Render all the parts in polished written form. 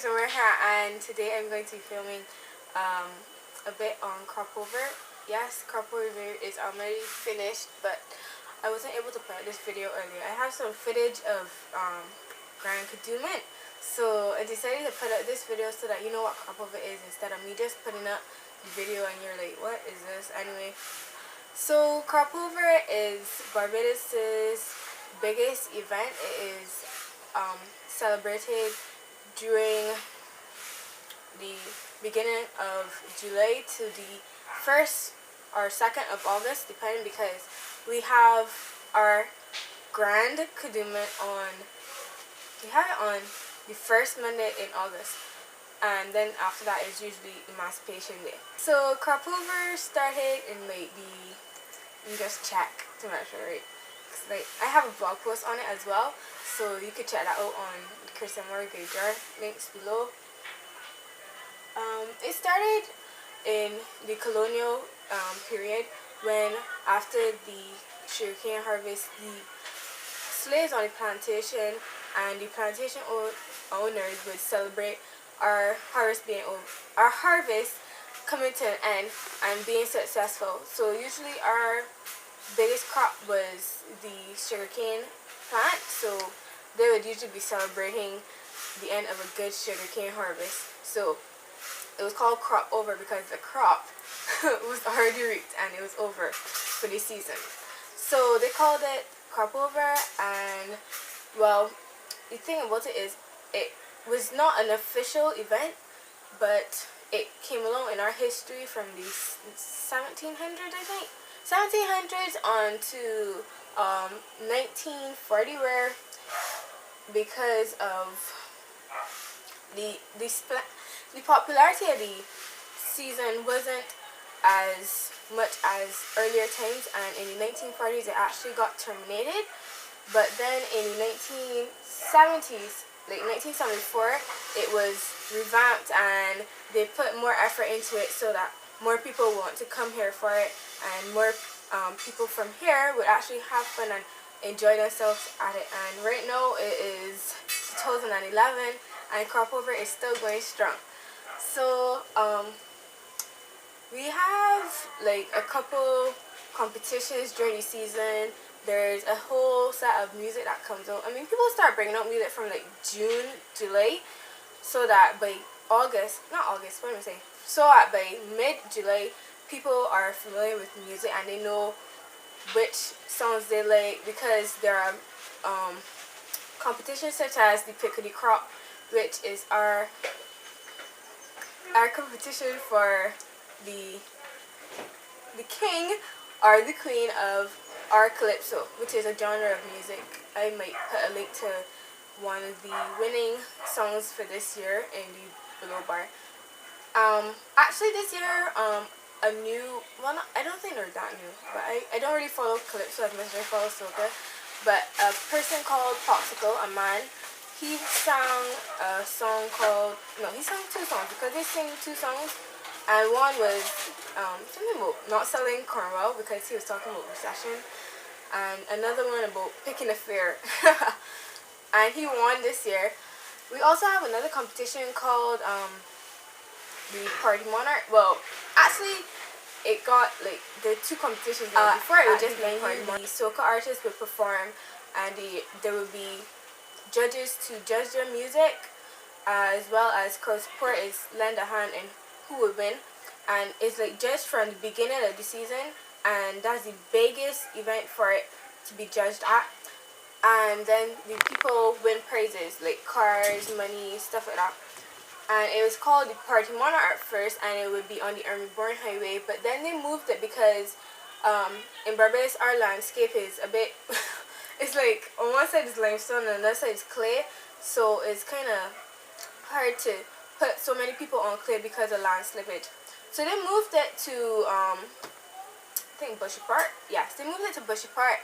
Chrisamor here, and today I'm going to be filming a bit on crop over. Yes, crop over is already finished, but I wasn't able to put out this video earlier. I have some footage of Grand Kadooment, so I decided to put out this video so that you know what crop over is instead of me just putting up the video and you're like, what is this? Anyway, so crop over is Barbados's biggest event. It is celebrated during the beginning of July to the 1st or 2nd of August, depending, because we have our Grand Kadooment on the first Monday in August, and then after that is usually Emancipation Day. So crop over started in like you just check to make sure, right? Like, I have a blog post on it as well, so you could check that out on Chrisamor Jar, links below. It started in the colonial period, when after the sugarcane harvest, the slaves on the plantation and the plantation owners would celebrate our harvest coming to an end and being successful. So usually our biggest crop was the sugarcane plant, so they would usually be celebrating the end of a good sugarcane harvest. So it was called crop over because the crop was already reaped and it was over for the season. So they called it crop over, and well, the thing about it is it was not an official event, but it came along in our history from the 1700s, I think. 1700s on to 1940, where because of the popularity of the season wasn't as much as earlier times, and in the 1940s it actually got terminated. But then in the 1970s, like 1974, it was revamped and they put more effort into it so that more people want to come here for it, and more people from here would actually have fun and enjoy themselves at it. And right now it is 2011 and crop over is still going strong. So we have like a couple competitions during the season. There's a whole set of music that comes out. I mean, people start bringing out music from like June, July, so that by by mid-July, people are familiar with music and they know which songs they like, because there are competitions such as the Pick of the Crop, which is our competition for the king or the queen of our calypso, which is a genre of music. I might put a link to one of the winning songs for this year in the below bar. Actually this year, a new, well, I don't think they're that new, but I don't really follow calypso as much as I follow soca, but a person called Xoxo, a man, he sang a song called, he sang two songs, because they sing two songs, and one was something about not selling Cornwall because he was talking about recession, and another one about picking a fair. And he won this year. We also have another competition called the Party Monarch. Well, actually, it got like the two competitions. Before it would just be the soca artists would perform, and there would be judges to judge their music, as well as crowd support is lend a hand in who would win, and it's like judged from the beginning of the season, and that's the biggest event for it to be judged at. And then the people win prizes like cars, money, stuff like that. And it was called the Party Monarch at first, and it would be on the Army Born Highway, but then they moved it because in Barbados our landscape is a bit it's like on one side is limestone and another side is clay, so it's kind of hard to put so many people on clay because of land slippage. So they moved it to I think Bushy Park. Yes, they moved it to Bushy Park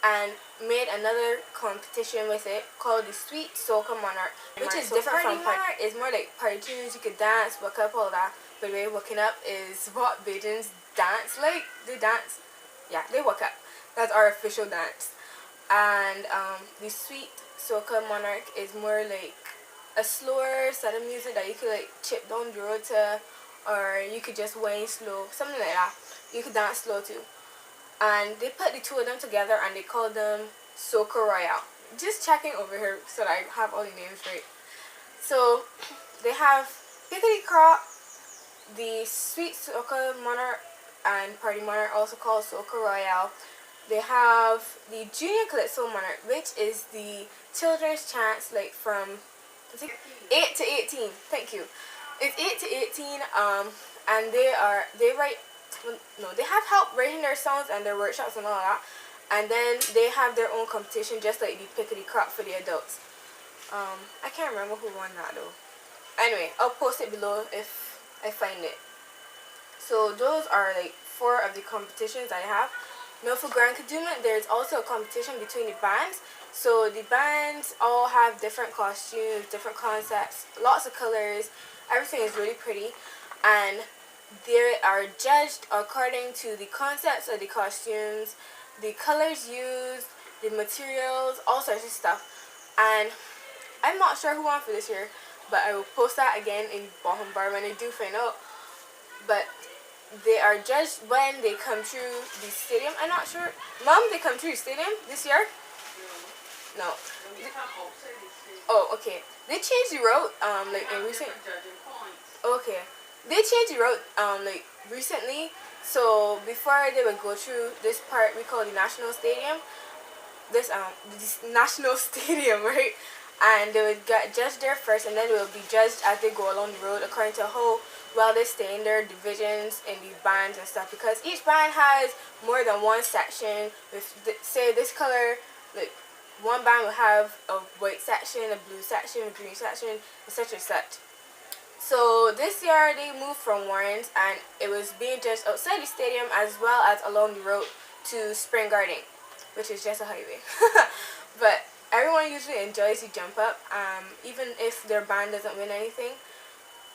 and made another competition with it called the Sweet Soca Monarch, which is different from Monarch. It's more like party tunes, you could dance, wake up, all that. By the way, waking up is what Bajans dance like. They dance, yeah, they wake up. That's our official dance. And the Sweet Soca Monarch is more like a slower set of music that you could like chip down the road to, or you could just whine slow, something like that. You could dance slow too. And they put the two of them together and they called them Soca Royale. Just checking over here so that I have all the names right. So they have Pickety Crop, the Sweet Soca Monarch and Party Monarch, also called Soca Royale. They have the Junior Calypso Monarch, which is the children's chants, like from I think 8 to 18. Thank you. It's 8 to 18. And they write. No, they have help writing their songs and their workshops and all that. And then they have their own competition, just like the Pickety Crop for the adults. I can't remember who won that though. Anyway, I'll post it below if I find it. So those are like 4 of the competitions I have. Now for Grand Kadooment, there's also a competition between the bands. So the bands all have different costumes, different concepts, lots of colors. Everything is really pretty, and they are judged according to the concepts of the costumes, the colors used, the materials, all sorts of stuff. And I'm not sure who won for this year, but I will post that again in bottom bar when I do find out. But they are judged when they come through the stadium. I'm not sure. Mom, they come through the stadium this year? No. Oh, okay. They changed the route, like in recent. Okay. They changed the route, like recently. So before they would go through this part we call the National Stadium. This National Stadium, right? And they would get judged there first, and then they will be judged as they go along the road according to how well they stay in their divisions in the bands and stuff. Because each band has more than one section. With say this color, like one band will have a white section, a blue section, a green section, etc. such. So this year they moved from Warrens, and it was being judged outside the stadium as well as along the road to Spring Garden, which is just a highway. But everyone usually enjoys the jump up, even if their band doesn't win anything.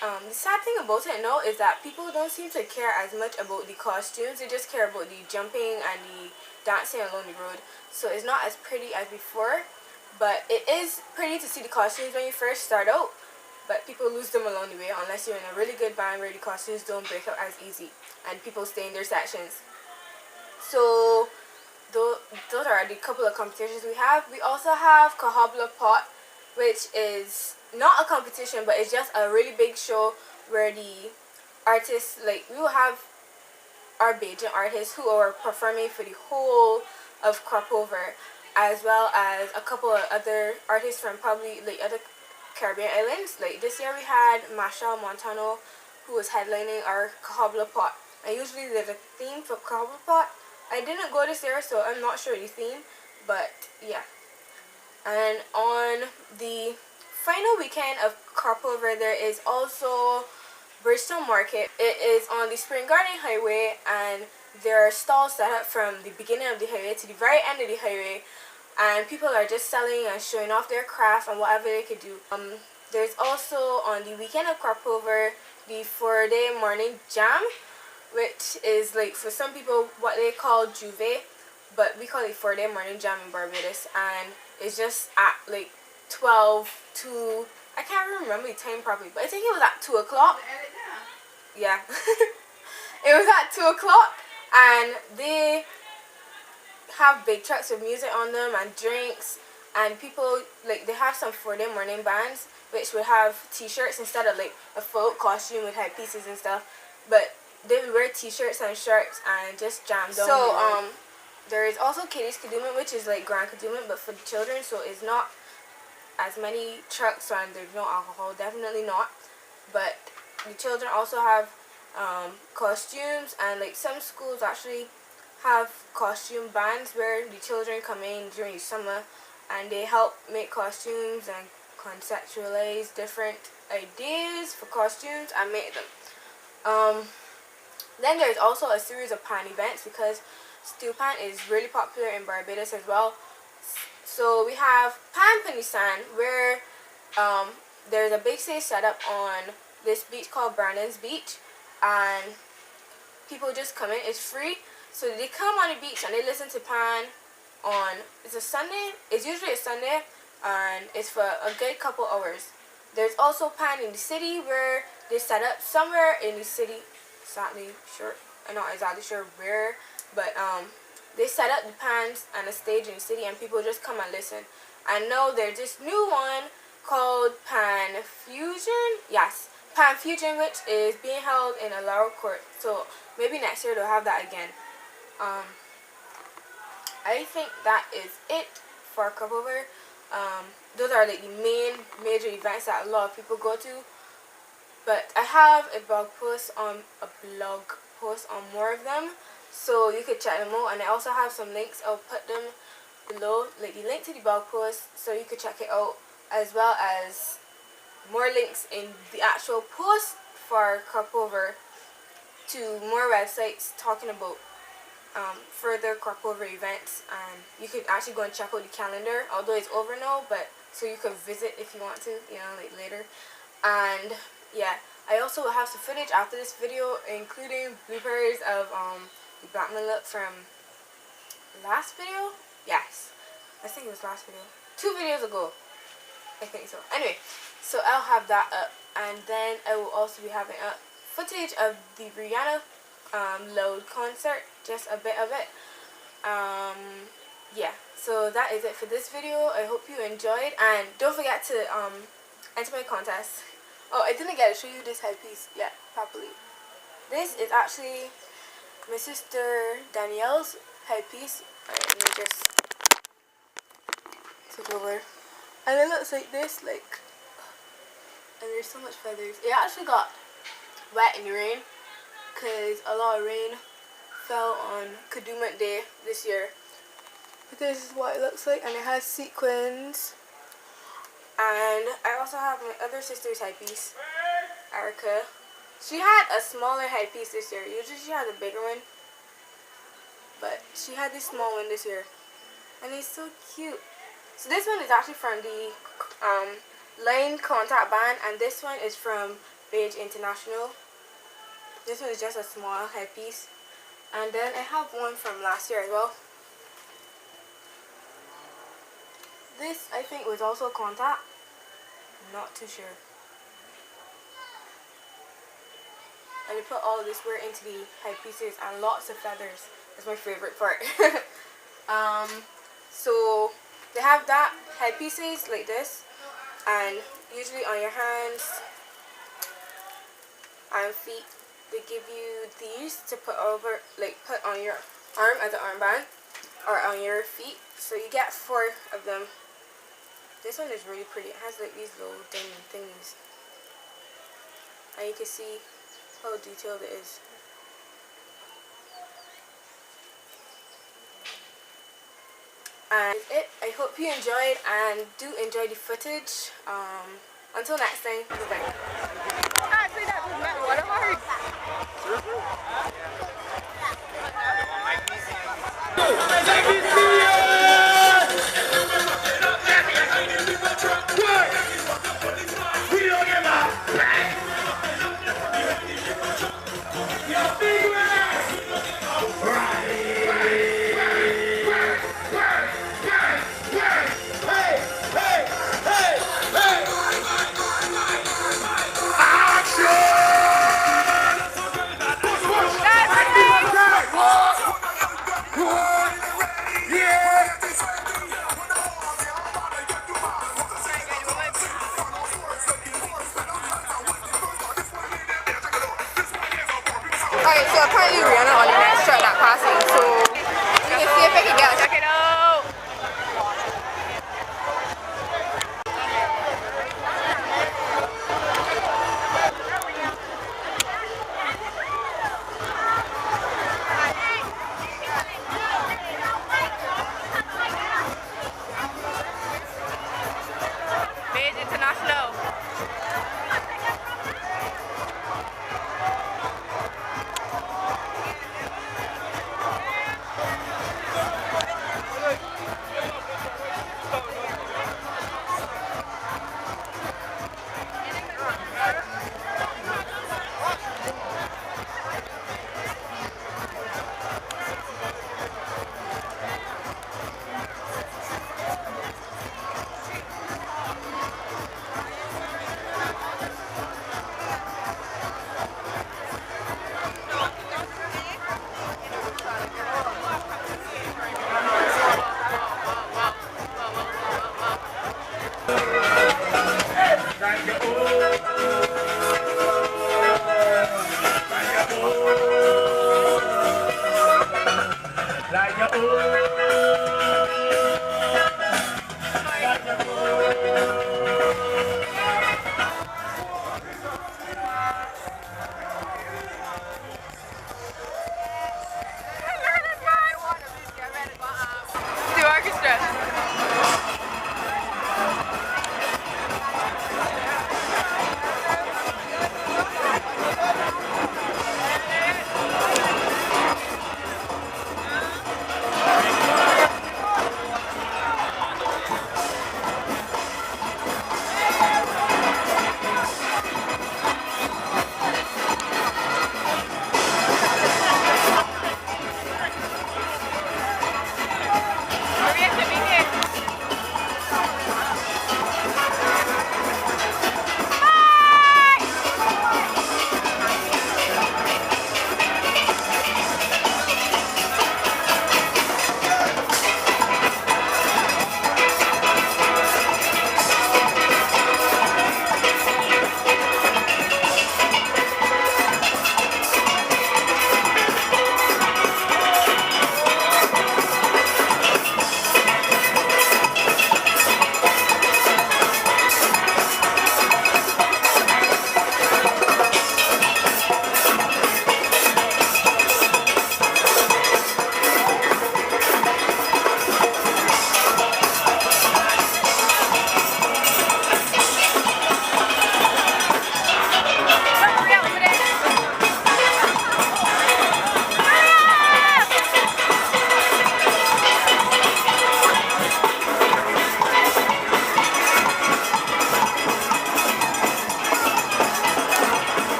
The sad thing about it now is that people don't seem to care as much about the costumes. They just care about the jumping and the dancing along the road. So it's not as pretty as before, but it is pretty to see the costumes when you first start out. But people lose them along the way unless you're in a really good band where the costumes don't break up as easy and people stay in their sections. So those are the couple of competitions we have. We also have Kahobla Pot, which is not a competition, but it's just a really big show where the artists, like we will have our Bajan artists who are performing for the whole of Cropover, as well as a couple of other artists from probably like other Caribbean islands. Like this year we had Machel Montano, who was headlining our Kahobla Pot. And usually there's a theme for Kahobla Pot. I didn't go this year, so I'm not sure the theme, but yeah. And on the final weekend of Cropover, there is also Bridgetown Market. It is on the Spring Garden Highway, and there are stalls set up from the beginning of the highway to the very end of the highway, and people are just selling and showing off their craft and whatever they could do. There's also on the weekend of Cropover the 4-day morning jam, which is like for some people what they call Juve, but we call it 4-day morning jam in Barbados, and it's just at like 12 to, I can't remember the time properly, but I think it was at 2 o'clock. Yeah. It was at 2 o'clock, and they have big trucks with music on them and drinks, and people, like they have some 4-day morning bands which would have t-shirts instead of like a folk costume with headpieces and stuff, but they would wear t-shirts and shirts and just jam down. So there is also Katie's Kadooment, which is like Grand Kadooment but for the children, so it's not as many trucks and there's no alcohol, definitely not. But the children also have costumes, and like some schools actually have costume bands where the children come in during the summer and they help make costumes and conceptualize different ideas for costumes and make them. Then there's also a series of pan events because steel pan is really popular in Barbados as well. So we have Pan Panisan, where there's a big stage set up on this beach called Brandon's Beach, and people just come in. It's free, so they come on the beach and they listen to Pan on, it's a Sunday, it's usually a Sunday, and it's for a good couple hours. There's also Pan in the city where they set up somewhere in the city. I'm not exactly sure where, but they set up the pans and a stage in the city, and people just come and listen. I know there's this new one called Pan Fusion. Yes, Pan Fusion, which is being held in a lower court. So maybe next year they'll have that again. I think that is it for Cupover. Those are like the main major events that a lot of people go to. But I have a blog post on more of them, so you could check them out. And I also have some links. I'll put them below, like the link to the blog post, so you could check it out, as well as more links in the actual post for Cupover to more websites talking about further Cupover events. And you could actually go and check out the calendar, although it's over now, but so you could visit if you want to, like later. And yeah, I also will have some footage after this video, including bloopers of the Batman look from last video. Yes, I think it was last video, 2 videos ago, I think so. Anyway, so I'll have that up, and then I will also be having up footage of the Rihanna Load concert, just a bit of it. Yeah, so that is it for this video. I hope you enjoyed, and don't forget to enter my contest. Oh, I didn't get to show you this headpiece yet properly. This is actually my sister Danielle's headpiece. Alright, let me just switch over. And it looks like this, and there's so much feathers. It actually got wet in the rain, because a lot of rain fell on Kadooment Day this year. But this is what it looks like, and it has sequins. And I also have my other sister's headpiece, Erica. She had a smaller headpiece this year. Usually she has a bigger one, but she had this small one this year, and it's so cute. So this one is actually from the Line Contact Band, and this one is from Beige International. This one is just a small headpiece, and then I have one from last year as well. This, I think, was also Contact. I'm not too sure. And they put all of this wear into the headpieces, and lots of feathers. That's my favorite part. So they have that headpieces like this, and usually on your hands and feet they give you these to put over, put on your arm as an armband, or on your feet. So you get 4 of them. This one is really pretty. It has these little diamond thingies, and you can see how detailed it is. And that's it. I hope you enjoyed, and do enjoy the footage. Until next time, bye. Actually, that was not watermark. Alright, so apparently Rihanna on the next track that passing, so we can see if I can get a check it out. Beige International. Like a ooh, like a The orchestra.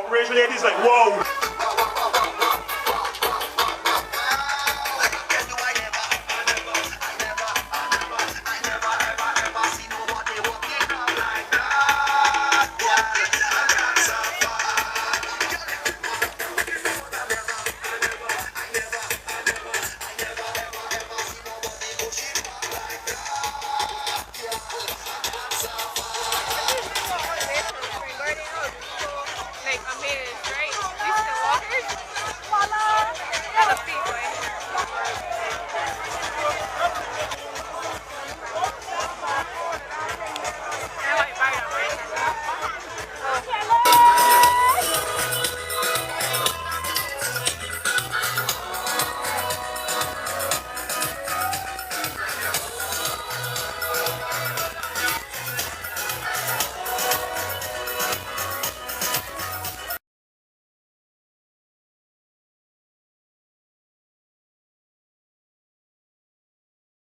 outrage ladies like, whoa.